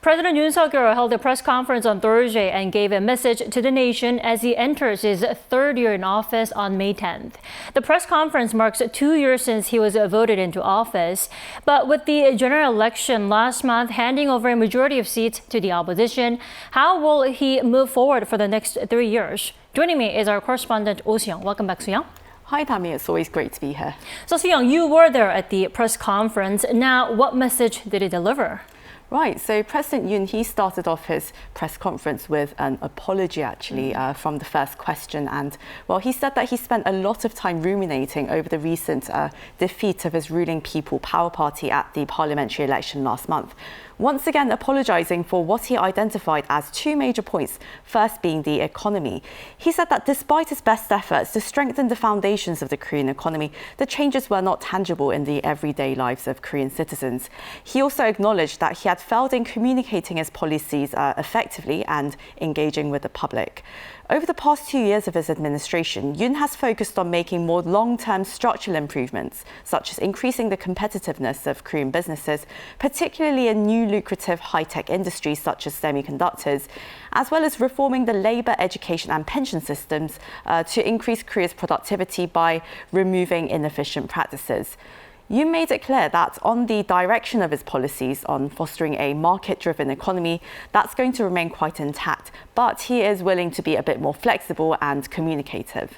President Yoon Suk Yeol held a press conference on Thursday and gave a message to the nation as he enters his third year in office on May 10th. The press conference marks 2 years since he was voted into office. But with the general election last month handing over a majority of seats to the opposition, how will he move forward for the next 3 years? Joining me is our correspondent, Oh Soo-young. Welcome back, Sooyoung. Hi, Tammy. It's always great to be here. So, Sooyoung, you were there at the press conference. Now, what message did he deliver? Right, so President Yoon, he started off his press conference with an apology, actually, from the first question. And, well, he said that he spent a lot of time ruminating over the recent defeat of his ruling People Power Party at the parliamentary election last month. Once again, apologising for what he identified as two major points, first being the economy. He said that despite his best efforts to strengthen the foundations of the Korean economy, the changes were not tangible in the everyday lives of Korean citizens. He also acknowledged that he had failed in communicating his policies effectively and engaging with the public. Over the past 2 years of his administration, Yoon has focused on making more long-term structural improvements, such as increasing the competitiveness of Korean businesses, particularly in new lucrative high-tech industries such as semiconductors, as well as reforming the labour, education and pension systems to increase Korea's productivity by removing inefficient practices. Yoon made it clear that on the direction of his policies on fostering a market-driven economy, that's going to remain quite intact, but he is willing to be a bit more flexible and communicative.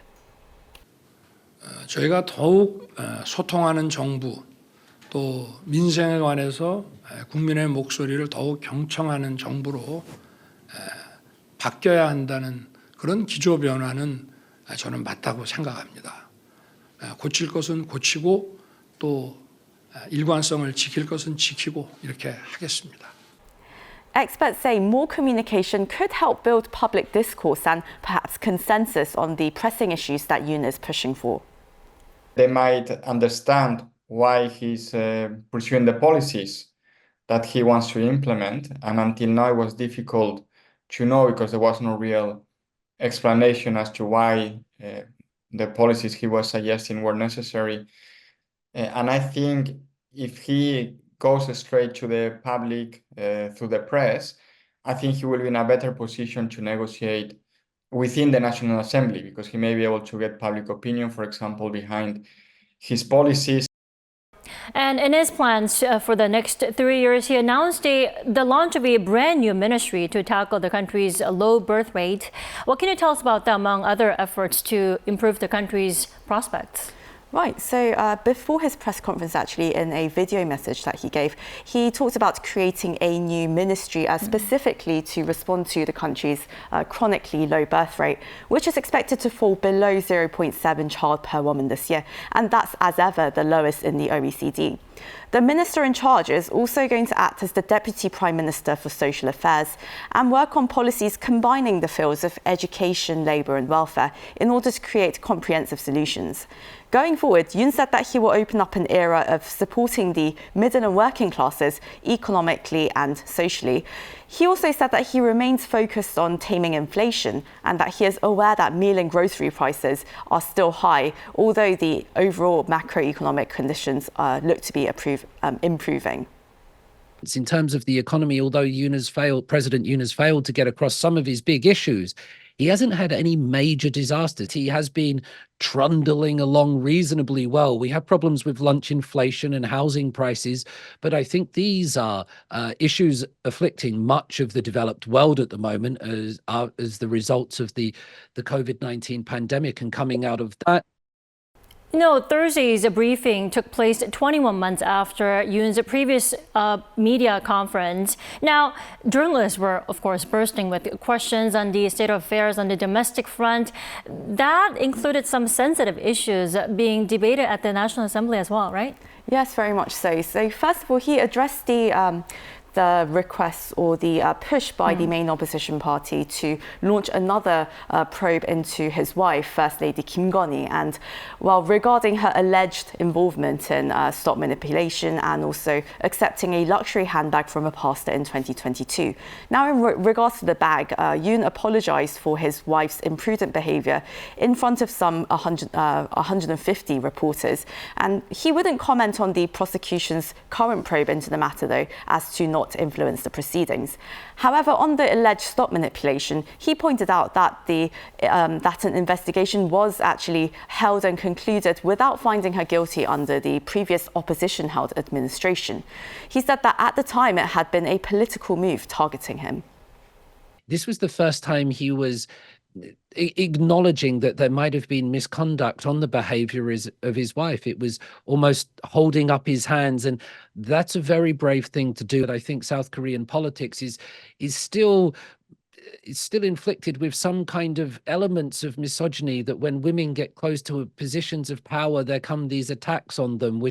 저희가 더욱 소통하는 정부, 또 민생에 관해서 국민의 목소리를 더욱 경청하는 정부로 바뀌어야 한다는 그런 기조 변화는 저는 맞다고 생각합니다. 고칠 것은 고치고 또 일관성을 지킬 것은 지키고 이렇게 하겠습니다. Experts say more communication could help build public discourse and perhaps consensus on the pressing issues that Yoon is pushing for. They might understand why he's pursuing the policies that he wants to implement, and until now it was difficult to know because there was no real explanation as to why the policies he was suggesting were necessary. And I think if he goes straight to the public through the press, I think he will be in a better position to negotiate within the National Assembly because he may be able to get public opinion, for example, behind his policies. And in his plans for the next 3 years, he announced the launch of a brand new ministry to tackle the country's low birth rate. What can you tell us about that, among other efforts to improve the country's prospects? Right, so before his press conference, actually, in a video message that he gave, he talked about creating a new ministry specifically to respond to the country's chronically low birth rate, which is expected to fall below 0.7 child per woman this year. And that's, as ever, the lowest in the OECD. The minister in charge is also going to act as the Deputy Prime Minister for Social Affairs and work on policies combining the fields of education, labour and welfare in order to create comprehensive solutions. Going forward, Yoon said that he will open up an era of supporting the middle and working classes economically and socially. He also said that he remains focused on taming inflation and that he is aware that meal and grocery prices are still high, although the overall macroeconomic conditions look to be improving. In terms of the economy, although President Yoon has failed to get across some of his big issues, he hasn't had any major disasters. He has been trundling along reasonably well. We have problems with lunch inflation and housing prices, but I think these are issues afflicting much of the developed world at the moment as the results of the COVID-19 pandemic and coming out of that. You know, Thursday's briefing took place 21 months after Yoon's previous media conference. Now, journalists were, of course, bursting with questions on the state of affairs on the domestic front. That included some sensitive issues being debated at the National Assembly as well, right? Yes, very much so. So first of all, he addressed the request or the push by the main opposition party to launch another probe into his wife, First Lady Kim Gun-hee, and regarding her alleged involvement in stock manipulation and also accepting a luxury handbag from a pastor in 2022. Now, in regards to the bag, Yoon apologised for his wife's imprudent behaviour in front of some 150 reporters, and he wouldn't comment on the prosecution's current probe into the matter, though, as to not not influence the proceedings. However, on the alleged stop manipulation, he pointed out that that an investigation was actually held and concluded without finding her guilty under the previous opposition-held administration. He said that at the time it had been a political move targeting him. This was the first time he was acknowledging that there might have been misconduct on the behavior of his wife. It was almost holding up his hands, and that's a very brave thing to do. But I think South Korean politics is still inflicted with some kind of elements of misogyny, that when women get close to positions of power, there come these attacks on them,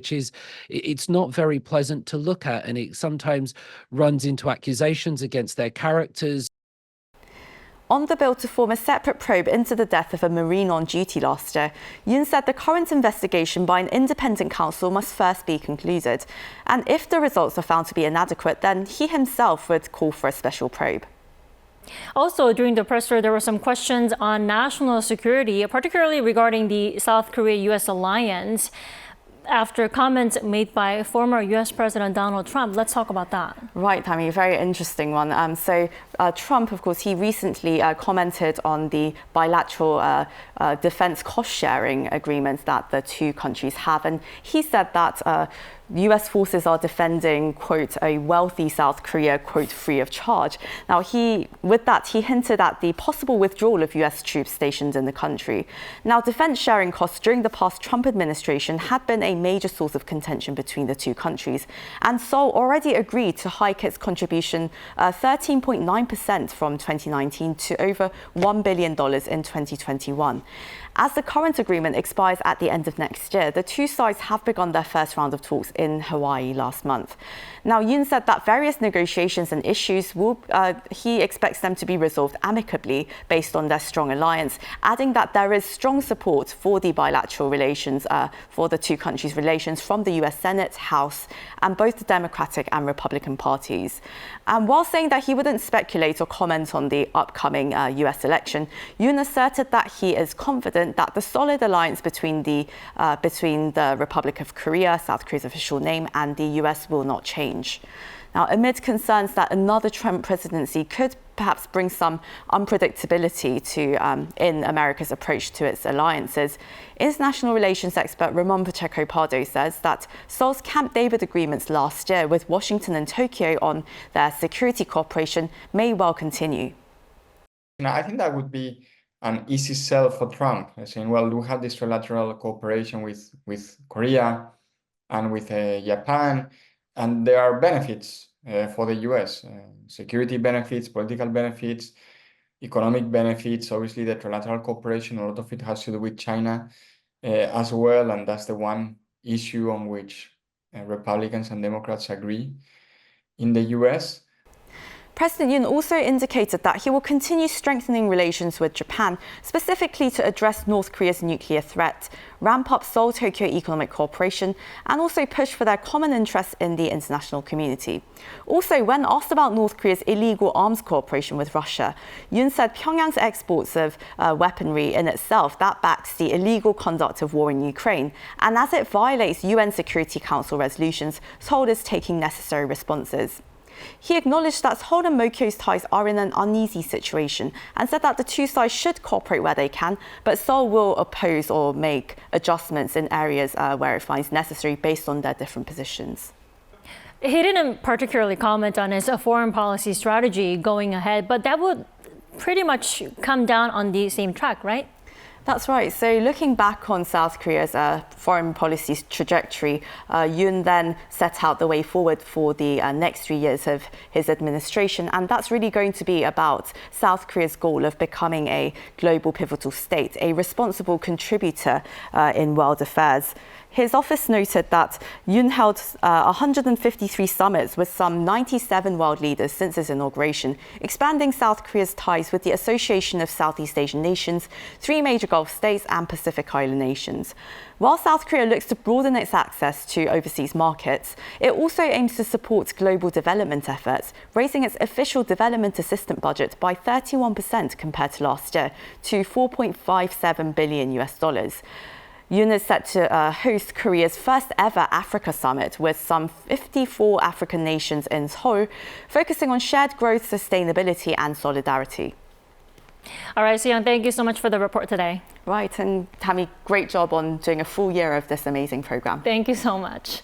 it's not very pleasant to look at, and it sometimes runs into accusations against their characters. On the bill to form a separate probe into the death of a Marine on duty last year, Yoon said the current investigation by an independent counsel must first be concluded. And if the results are found to be inadequate, then he himself would call for a special probe. Also, during the press tour, there were some questions on national security, particularly regarding the South Korea-U.S. alliance, after comments made by former U.S. President Donald Trump. Let's talk about that. Right, Tammy, very interesting one. Trump, of course, he recently commented on the bilateral defense cost-sharing agreements that the two countries have. And he said that U.S. forces are defending, quote, a wealthy South Korea, quote, free of charge. Now, with that, he hinted at the possible withdrawal of U.S. troops stationed in the country. Now, defense sharing costs during the past Trump administration had been a major source of contention between the two countries. And Seoul already agreed to hike its contribution 13.9% from 2019 to over $1 billion in 2021. As the current agreement expires at the end of next year, the two sides have begun their first round of talks in Hawaii last month. Now, Yoon said that various negotiations and issues he expects them to be resolved amicably based on their strong alliance, adding that there is strong support for the bilateral relations, for the two countries' relations from the US Senate, House, and both the Democratic and Republican parties. And while saying that he wouldn't speculate or comment on the upcoming US election, Yoon asserted that he is confident that the solid alliance between the Republic of Korea, South Korea's official name, and the US will not change. Now, amid concerns that another Trump presidency could perhaps bring some unpredictability in America's approach to its alliances, international relations expert Ramon Pacheco Pardo says that Seoul's Camp David agreements last year with Washington and Tokyo on their security cooperation may well continue. I think that would be an easy sell for Trump, saying, well, we have this trilateral cooperation with Korea and with Japan, and there are benefits for the US, security benefits, political benefits, economic benefits. Obviously, the trilateral cooperation, a lot of it has to do with China as well, and that's the one issue on which Republicans and Democrats agree in the US. President Yoon also indicated that he will continue strengthening relations with Japan, specifically to address North Korea's nuclear threat, ramp up Seoul-Tokyo economic cooperation, and also push for their common interests in the international community. Also, when asked about North Korea's illegal arms cooperation with Russia, Yoon said Pyongyang's exports of weaponry in itself, that backs the illegal conduct of war in Ukraine. And as it violates UN Security Council resolutions, Seoul is taking necessary responses. He acknowledged that Seoul and Mokyo's ties are in an uneasy situation and said that the two sides should cooperate where they can, but Seoul will oppose or make adjustments in areas where it finds necessary based on their different positions. He didn't particularly comment on his foreign policy strategy going ahead, but that would pretty much come down on the same track, right? That's right. So looking back on South Korea's foreign policy trajectory, Yoon then set out the way forward for the next 3 years of his administration. And that's really going to be about South Korea's goal of becoming a global pivotal state, a responsible contributor in world affairs. His office noted that Yoon held 153 summits with some 97 world leaders since his inauguration, expanding South Korea's ties with the Association of Southeast Asian Nations, 3 major Gulf states and Pacific Island nations. While South Korea looks to broaden its access to overseas markets, it also aims to support global development efforts, raising its official development assistance budget by 31% compared to last year to $4.57 billion. Yoon is set to host Korea's first ever Africa summit with some 54 African nations in Seoul, focusing on shared growth, sustainability and solidarity. All right, Sooyoung, thank you so much for the report today. Right, and Tammy, great job on doing a full year of this amazing program. Thank you so much.